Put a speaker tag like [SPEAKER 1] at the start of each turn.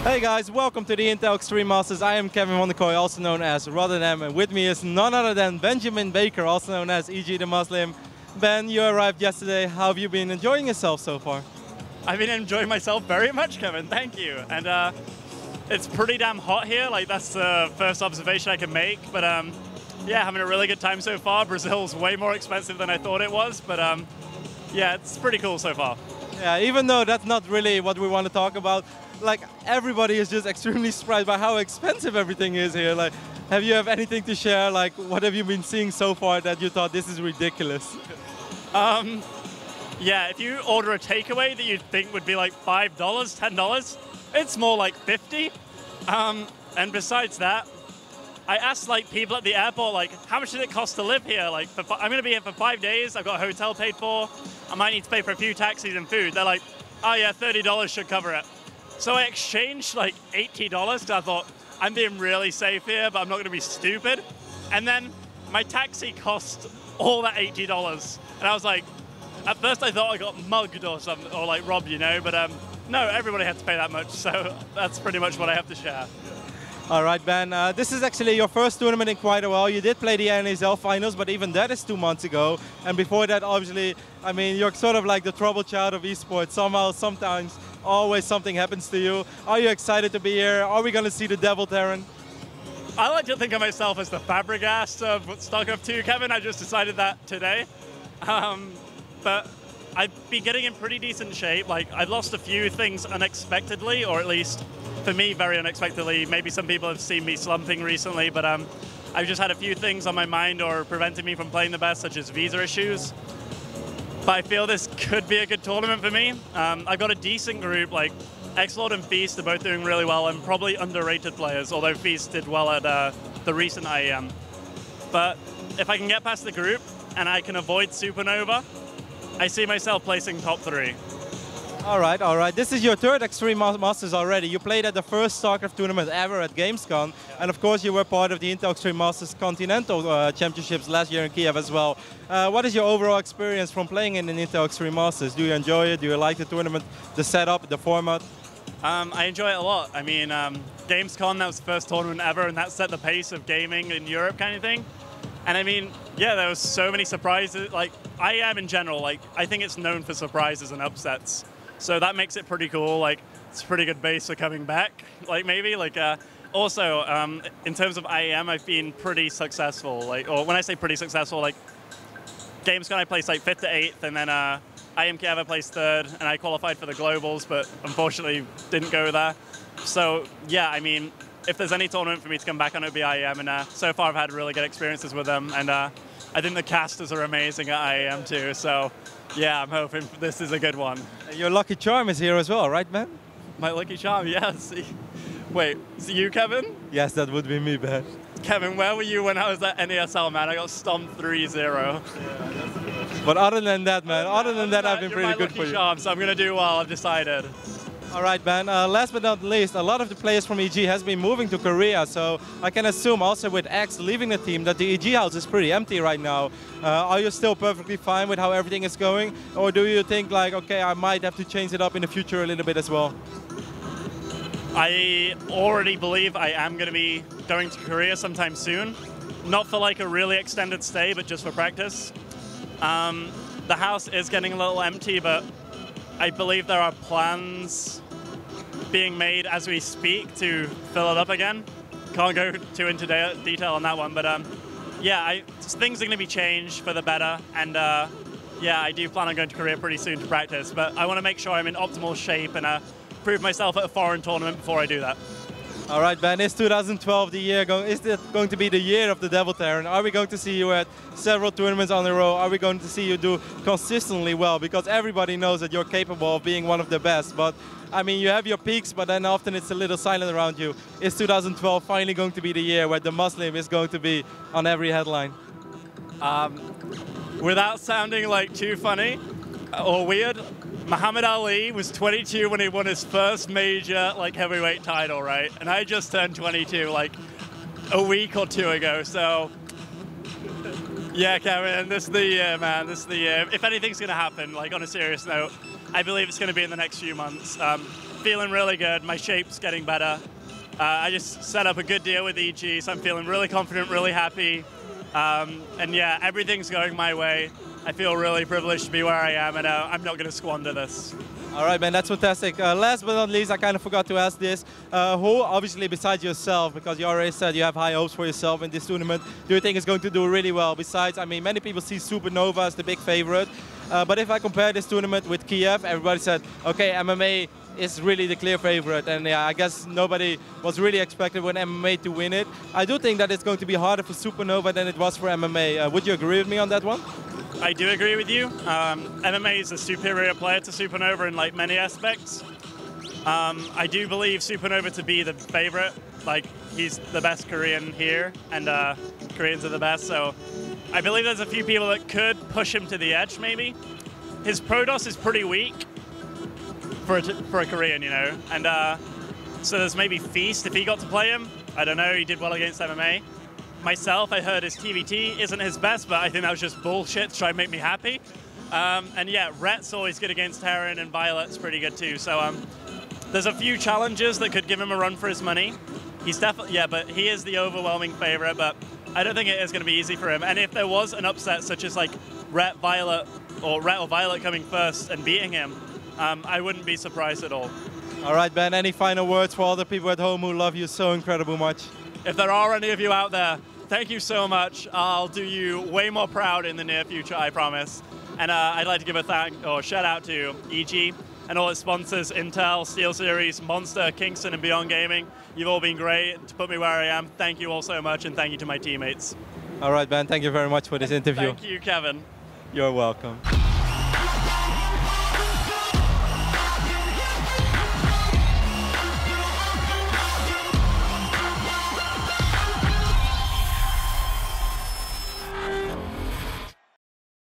[SPEAKER 1] Hey guys, welcome to the Intel Extreme Masters. I am Kevin van der Kooi, also known as Rotterdam, and with me is none other than Benjamin Baker, also known as EG DeMusliM. Ben, you arrived yesterday. How have you been enjoying yourself so far?
[SPEAKER 2] I've been enjoying myself very much, Kevin. Thank you. And it's pretty damn hot here. Like, that's the first observation I can make. But yeah, having a really good time so far. Brazil's way more expensive than I thought it was. But yeah, it's pretty cool so far.
[SPEAKER 1] Yeah, even though that's not really what we want to talk about, like, everybody is just extremely surprised by how expensive everything is here. Like, have you anything to share? Like, what have you been seeing so far that you thought this is ridiculous?
[SPEAKER 2] Yeah, if you order a takeaway that you'd think would be like $5, $10, it's more like 50. And besides that, I asked like people at the airport, like, how much does it cost to live here? Like, I'm going to be here for 5 days. I've got a hotel paid for. I might need to pay for a few taxis and food. They're like, oh yeah, $30 should cover it. So I exchanged like $80 because I thought, I'm being really safe here, but I'm not going to be stupid. And then my taxi cost all that $80. And I was like, at first I thought I got mugged or something, or like robbed, you know, but no, everybody had to pay that much. So that's pretty much what I have to share.
[SPEAKER 1] All right, Ben, this is actually your first tournament in quite a while. You did play the NASL finals, but even that is 2 months ago. And before that, obviously, I mean, you're sort of like the trouble child of esports. Somehow, sometimes, always something happens to you. Are you excited to be here? Are we going to see the Devil-Terran?
[SPEAKER 2] I like to think of myself as the Fabregas of StarCraft 2, Kevin. I just decided that today. But I've been getting in pretty decent shape. Like, I've lost a few things unexpectedly, or at least for me, very unexpectedly. Maybe some people have seen me slumping recently, but I've just had a few things on my mind or preventing me from playing the best, such as visa issues. But I feel this could be a good tournament for me. I've got a decent group, like Xlord and Feast are both doing really well, and probably underrated players, although Feast did well at the recent IEM. But if I can get past the group and I can avoid Supernova, I see myself placing top 3.
[SPEAKER 1] All right, all right. This is your third Extreme Masters already. You played at the first StarCraft tournament ever at Gamescom. And of course, you were part of the Intel Extreme Masters Continental Championships last year in Kiev as well. What is your overall experience from playing in an Intel Extreme Masters? Do you enjoy it? Do you like the tournament, the setup, the format?
[SPEAKER 2] I enjoy it a lot. I mean, Gamescom, that was the first tournament ever, and that set the pace of gaming in Europe kind of thing. And I mean, yeah, there was so many surprises. Like, IEM in general, like, I think it's known for surprises and upsets. So that makes it pretty cool. Like, it's a pretty good base for coming back. Like, maybe, like, also, in terms of IEM, I've been pretty successful. Like, or when I say pretty successful, like, Gamescom I placed like 5th to 8th, and then IEM Kiev I placed 3rd, and I qualified for the Globals, but unfortunately didn't go there. So yeah, I mean, if there's any tournament for me to come back on, it would be IEM, and so far I've had really good experiences with them, and I think the casters are amazing at IEM too, so yeah, I'm hoping this is a good one.
[SPEAKER 1] Your lucky charm is here as well, right, man?
[SPEAKER 2] My lucky charm, yes. Wait, is it you, Kevin?
[SPEAKER 1] Yes, that would be me, Ben.
[SPEAKER 2] Kevin, where were you when I was at NASL, man? I got stomped 3-0.
[SPEAKER 1] Yeah, but other than that, man, other than that, I've been pretty good for you.
[SPEAKER 2] Charm, so I'm going to do well, I've decided.
[SPEAKER 1] All right, Ben. Last but not least, a lot of the players from EG has been moving to Korea, so I can assume also with X leaving the team that the EG house is pretty empty right now. Are you still perfectly fine with how everything is going, or do you think like, okay, I might have to change it up in the future a little bit as well?
[SPEAKER 2] I already believe I am going to be going to Korea sometime soon. Not for like a really extended stay, but just for practice. The house is getting a little empty, but I believe there are plans being made as we speak to fill it up again. Can't go too into detail on that one, but yeah, things are going to be changed for the better, and yeah, I do plan on going to Korea pretty soon to practice, but I want to make sure I'm in optimal shape and prove myself at a foreign tournament before I do that.
[SPEAKER 1] All right, Ben, is 2012 the year is it going to be the year of the Devil-Terran? Are we going to see you at several tournaments on the row? Are we going to see you do consistently well? Because everybody knows that you're capable of being one of the best, but I mean, you have your peaks, but then often it's a little silent around you. Is 2012 finally going to be the year where DeMusliM is going to be on every headline?
[SPEAKER 2] Without sounding like too funny or weird, Muhammad Ali was 22 when he won his first major like heavyweight title, right? And I just turned 22 like a week or 2 ago, so yeah, Kevin, this is the year, man. This is the year. If anything's going to happen, like on a serious note, I believe it's going to be in the next few months. feeling really good. My shape's getting better. I just set up a good deal with EG, so I'm feeling really confident, really happy. And yeah, everything's going my way. I feel really privileged to be where I am, and I'm not going to squander this.
[SPEAKER 1] All right, man, that's fantastic. Last but not least, I kind of forgot to ask this. Who, obviously, besides yourself, because you already said you have high hopes for yourself in this tournament, do you think is going to do really well? Besides, I mean, many people see Supernova as the big favorite. But if I compare this tournament with Kiev, everybody said, okay, MMA is really the clear favorite. And yeah, I guess nobody was really expected with MMA to win it. I do think that it's going to be harder for Supernova than it was for MMA. Would you agree with me on that one?
[SPEAKER 2] I do agree with you. MMA is a superior player to Supernova in like many aspects. I do believe Supernova to be the favorite. Like, he's the best Korean here, and Koreans are the best. So I believe there's a few people that could push him to the edge, maybe. His Protoss is pretty weak for a Korean, you know. And so there's maybe Feast if he got to play him. I don't know, he did well against MMA. Myself, I heard his TVT isn't his best, but I think that was just bullshit to try and make me happy. And yeah, Rhett's always good against Terran, and Violet's pretty good too. So there's a few challenges that could give him a run for his money. He's definitely, yeah, but he is the overwhelming favorite, but I don't think it is going to be easy for him. And if there was an upset such as like Rhett or Violet coming first and beating him, I wouldn't be surprised at all.
[SPEAKER 1] All right, Ben, any final words for all the people at home who love you so incredibly much?
[SPEAKER 2] If there are any of you out there, thank you so much. I'll do you way more proud in the near future, I promise. And I'd like to give a shout out to EG and all its sponsors, Intel, SteelSeries, Monster, Kingston, and Beyond Gaming. You've all been great to put me where I am. Thank you all so much, and thank you to my teammates.
[SPEAKER 1] All right, Ben, thank you very much for this interview.
[SPEAKER 2] Thank you, Kevin.
[SPEAKER 1] You're welcome.